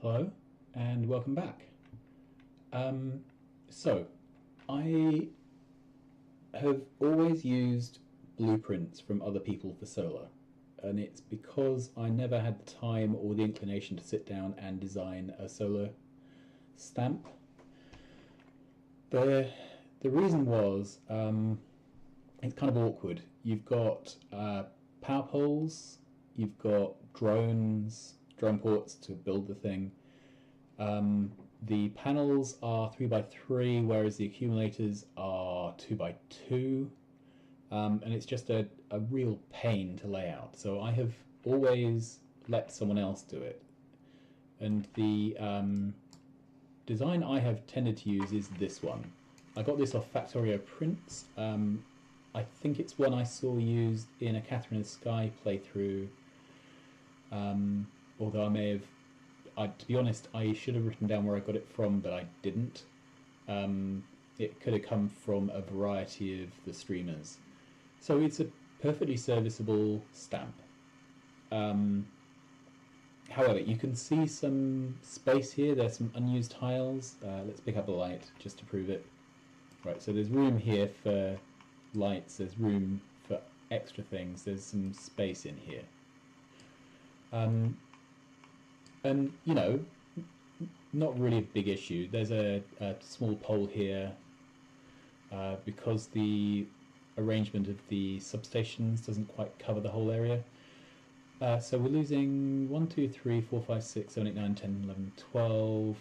Hello and welcome back. So, I have always used blueprints from other people for solar, and it's because I never had the time or the inclination to sit down and design a solar stamp. The reason was it's kind of awkward. You've got power poles, you've got drone ports to build the thing. The panels are 3x3, whereas the accumulators are 2x2, and it's just a real pain to lay out. So I have always let someone else do it. And the design I have tended to use is this one. I got this off Factorio prints. I think it's one I saw used in a Catherine in the Sky playthrough, although I may have, to be honest, I should have written down where I got it from, but I didn't. It could have come from a variety of the streamers. So it's a perfectly serviceable stamp. However, you can see some space here. There's some unused tiles. Let's pick up a light just to prove it. Right, so there's room here for lights. There's room for extra things. There's some space in here. And, you know, not really a big issue. There's a small pole here because the arrangement of the substations doesn't quite cover the whole area. So we're losing 1, 2, 3, 4, 5, 6, 7, 8, 9, 10, 11, 12,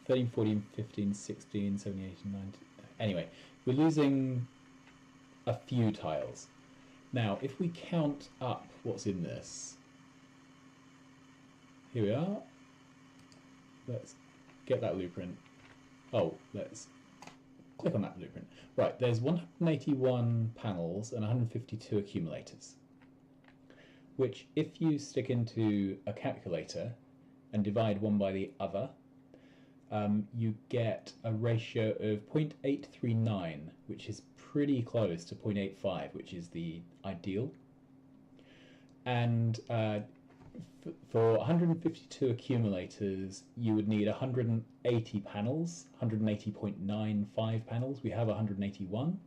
13, 14, 15, 16, 17, 18, 19. Anyway, we're losing a few tiles. Now, if we count up what's in this, here we are. Let's get that blueprint. Oh, let's click on that blueprint. Right, there's 181 panels and 152 accumulators, which if you stick into a calculator and divide one by the other, you get a ratio of 0.839, which is pretty close to 0.85, which is the ideal. And for 152 accumulators, you would need 180 panels, 180.95 panels. We have 181.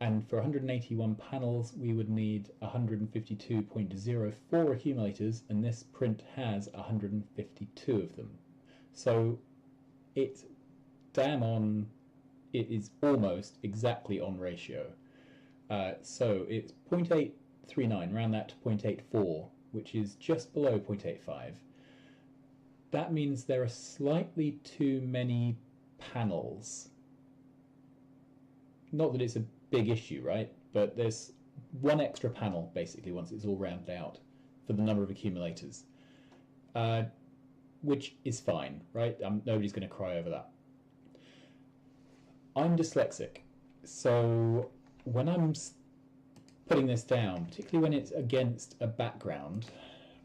And for 181 panels, we would need 152.04 accumulators, and this print has 152 of them. So it's damn on, it is almost exactly on ratio. So it's 0.839, round that to 0.84, which is just below 0.85. That means there are slightly too many panels. Not that it's a big issue, right? But there's one extra panel, basically, once it's all rounded out for the number of accumulators, which is fine, right? Nobody's going to cry over that. I'm dyslexic, so when I'm putting this down, particularly when it's against a background,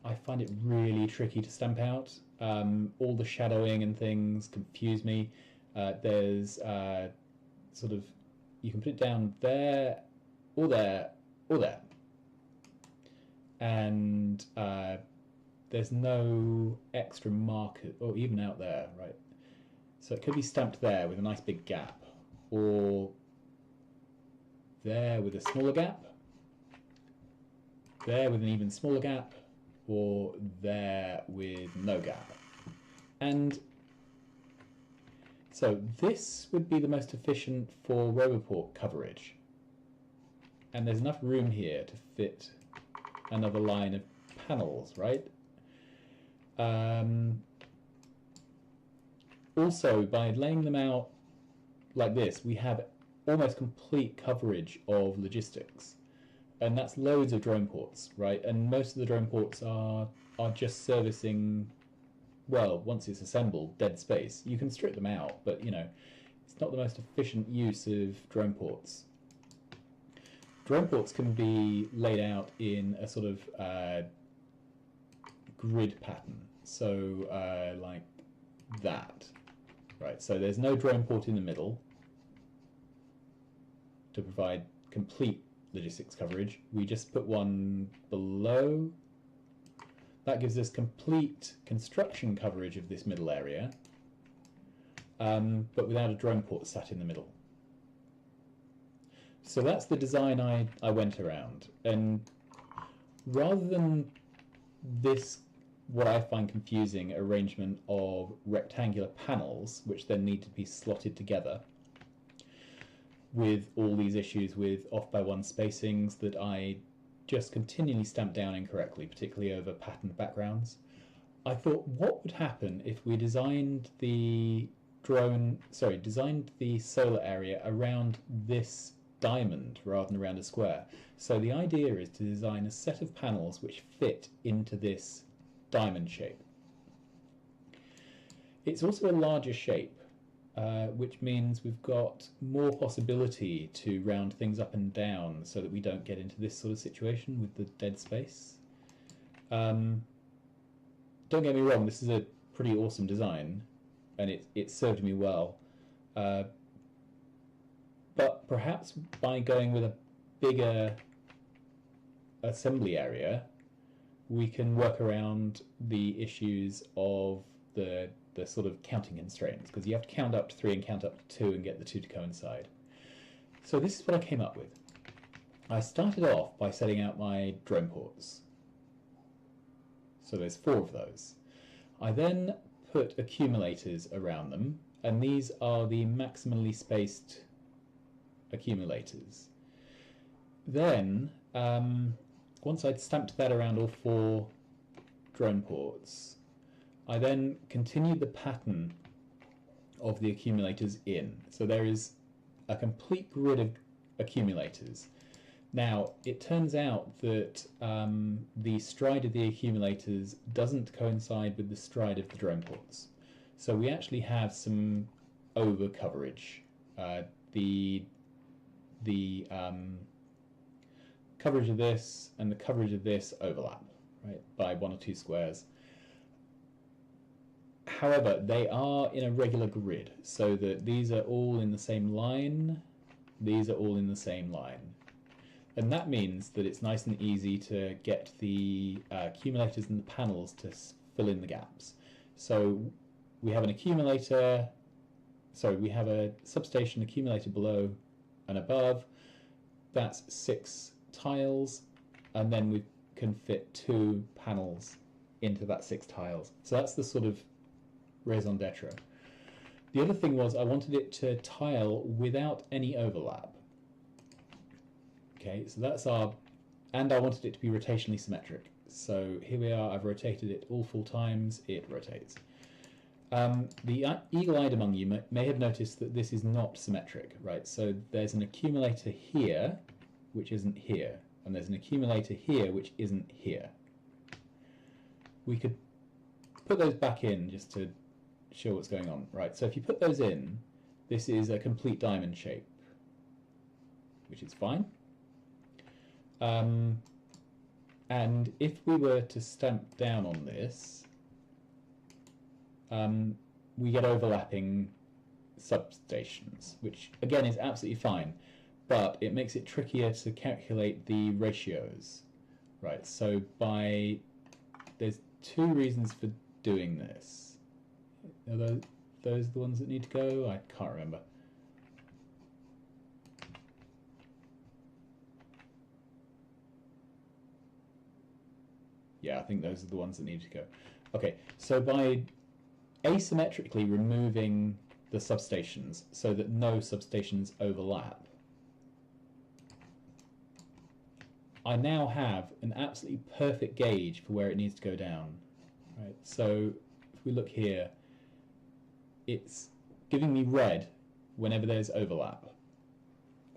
I find it really tricky to stamp out. All the shadowing and things confuse me. There's sort of, you can put it down there, or there, or there. And there's no extra marker, or even out there, right? So it could be stamped there with a nice big gap, or there with a smaller gap, there with an even smaller gap, or there with no gap. And so this would be the most efficient for Roboport coverage. And there's enough room here to fit another line of panels, right? Also, by laying them out like this, we have almost complete coverage of logistics. And that's loads of drone ports, right? And most of the drone ports are just servicing, well, once it's assembled, dead space. You can strip them out, but, you know, it's not the most efficient use of drone ports. Drone ports can be laid out in a sort of grid pattern, so like that, right? So there's no drone port in the middle to provide complete logistics coverage. We just put one below That gives us complete construction coverage of this middle area, but without a drone port sat in the middle. So that's the design I went around. And rather than this, what I find confusing, arrangement of rectangular panels, which then need to be slotted together, with all these issues with off-by-one spacings that I just continually stamp down incorrectly, particularly over patterned backgrounds, I thought, what would happen if we designed the solar area around this diamond rather than around a square? So the idea is to design a set of panels which fit into this diamond shape. It's also a larger shape, which means we've got more possibility to round things up and down so that we don't get into this sort of situation with the dead space. Don't get me wrong, this is a pretty awesome design and it served me well. But perhaps by going with a bigger assembly area, we can work around the issues of the sort of counting constraints, because you have to count up to 3 and count up to 2 and get the 2 to coincide. So this is what I came up with. I started off by setting out my drone ports. So there's 4 of those. I then put accumulators around them, and these are the maximally spaced accumulators. Then, once I'd stamped that around all 4 drone ports, I then continued the pattern of the accumulators in. So there is a complete grid of accumulators. Now, it turns out that the stride of the accumulators doesn't coincide with the stride of the drone ports. So we actually have some over coverage. The coverage of this and the coverage of this overlap, right, by 1 or 2 squares. However, they are in a regular grid, so that these are all in the same line, these are all in the same line. And that means that it's nice and easy to get the accumulators and the panels to fill in the gaps. So we have an accumulator, sorry, we have a substation accumulator below and above. That's 6 tiles, and then we can fit 2 panels into that 6 tiles. So that's the sort of raison d'etre. The other thing was I wanted it to tile without any overlap. Okay, so that's our, and I wanted it to be rotationally symmetric. So here we are, I've rotated it all 4 times, it rotates. The eagle-eyed among you may have noticed that this is not symmetric, right? So there's an accumulator here, which isn't here, and there's an accumulator here, which isn't here. We could put those back in just to show what's going on, right? So if you put those in, this is a complete diamond shape, which is fine. And if we were to stamp down on this, we get overlapping substations, which again is absolutely fine, but it makes it trickier to calculate the ratios, right? So there's 2 reasons for doing this. Are those the ones that need to go? I can't remember. Yeah, I think those are the ones that need to go. Okay, so by asymmetrically removing the substations so that no substations overlap, I now have an absolutely perfect gauge for where it needs to go down. Right? So if we look here, it's giving me red whenever there's overlap.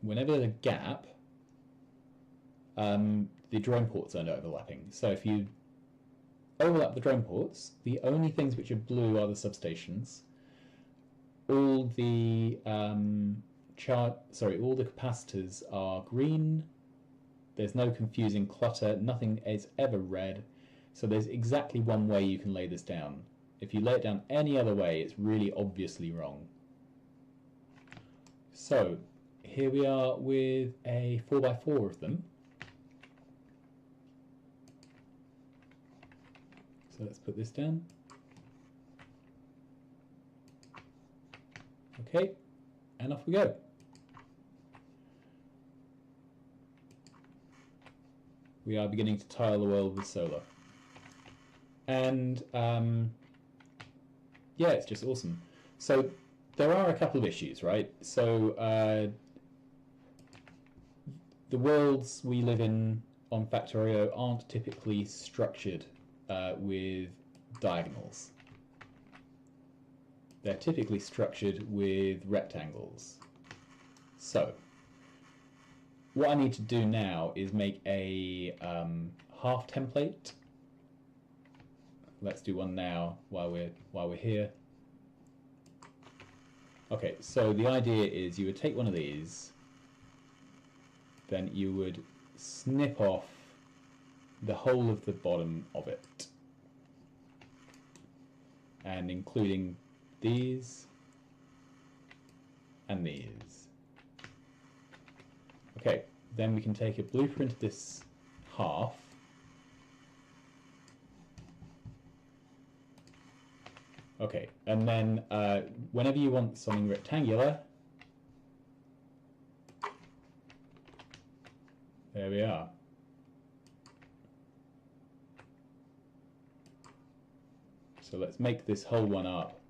Whenever there's a gap, the drone ports aren't overlapping. So if you overlap the drone ports, the only things which are blue are the substations. All the all the capacitors are green. There's no confusing clutter. Nothing is ever red. So there's exactly one way you can lay this down. If you lay it down any other way, it's really obviously wrong. So here we are with a 4x4 of them. So let's put this down. Okay, and off we go. We are beginning to tile the world with solar. And yeah, it's just awesome. So there are a couple of issues, right? So the worlds we live in on Factorio aren't typically structured with diagonals. They're typically structured with rectangles. So what I need to do now is make a half template. Let's do one now while we're here. Okay, so the idea is you would take one of these, then you would snip off the whole of the bottom of it, and including these and these. Okay, then we can take a blueprint of this half, okay, and then whenever you want something rectangular, there we are. So let's make this whole one up.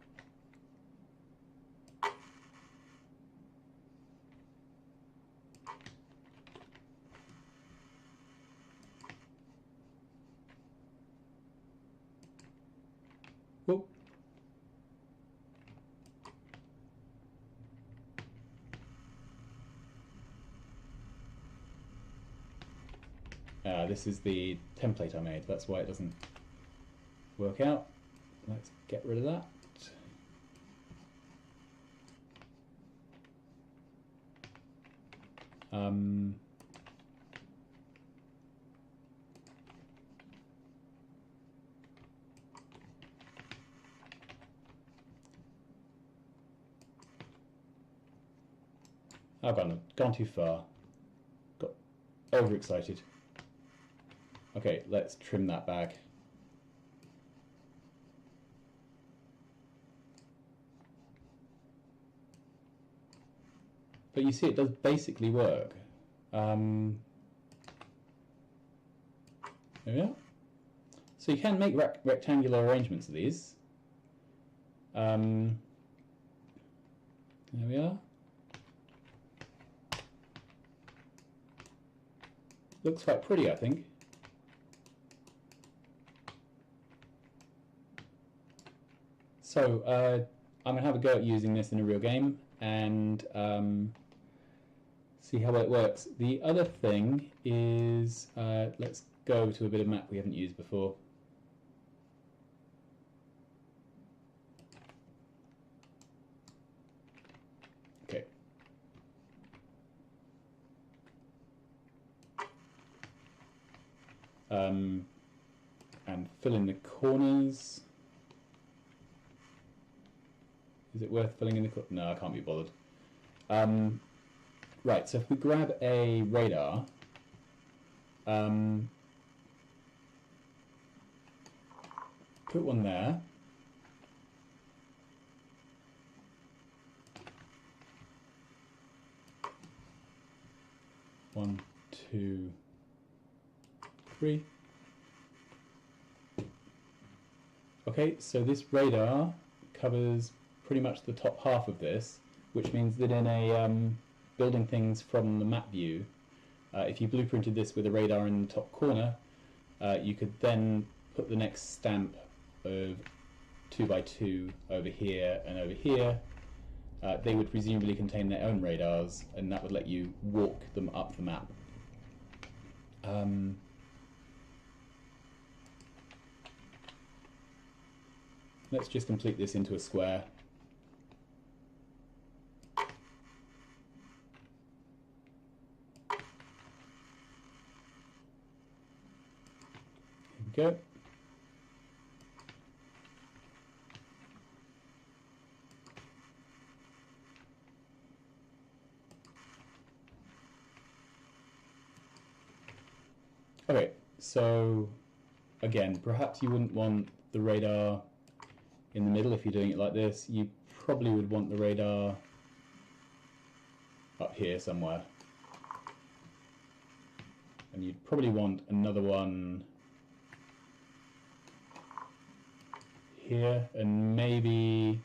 Whoop. This is the template I made, that's why it doesn't work out. Let's get rid of that. I've gone too far. Got overexcited. Okay, let's trim that back. But you see, it does basically work. There we are. So you can make rectangular arrangements of these. There we are. Looks quite pretty, I think. So I'm going to have a go at using this in a real game and see how it works. The other thing is, let's go to a bit of map we haven't used before. Okay. And fill in the corners. Is it worth filling in the corners? No, I can't be bothered. Right, so if we grab a radar, put one there. One, two, three. Okay, so this radar covers pretty much the top half of this, which means that in a building things from the map view, if you blueprinted this with a radar in the top corner, you could then put the next stamp of 2x2 over here and over here. They would presumably contain their own radars, and that would let you walk them up the map. Let's just complete this into a square. Here we go. Okay, so again, perhaps you wouldn't want the radar in the middle if you're doing it like this. You probably would want the radar up here somewhere. And you'd probably want another one here, and maybe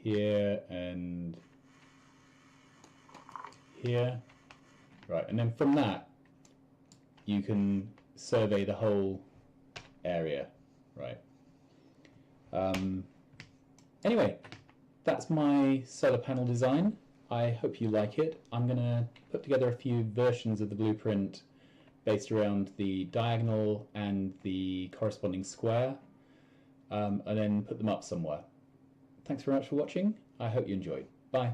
here and here. Right, and then from that you can survey the whole area, right? Anyway, that's my solar panel design. I hope you like it. I'm going to put together a few versions of the blueprint based around the diagonal and the corresponding square, and then put them up somewhere. Thanks very much for watching. I hope you enjoyed. Bye.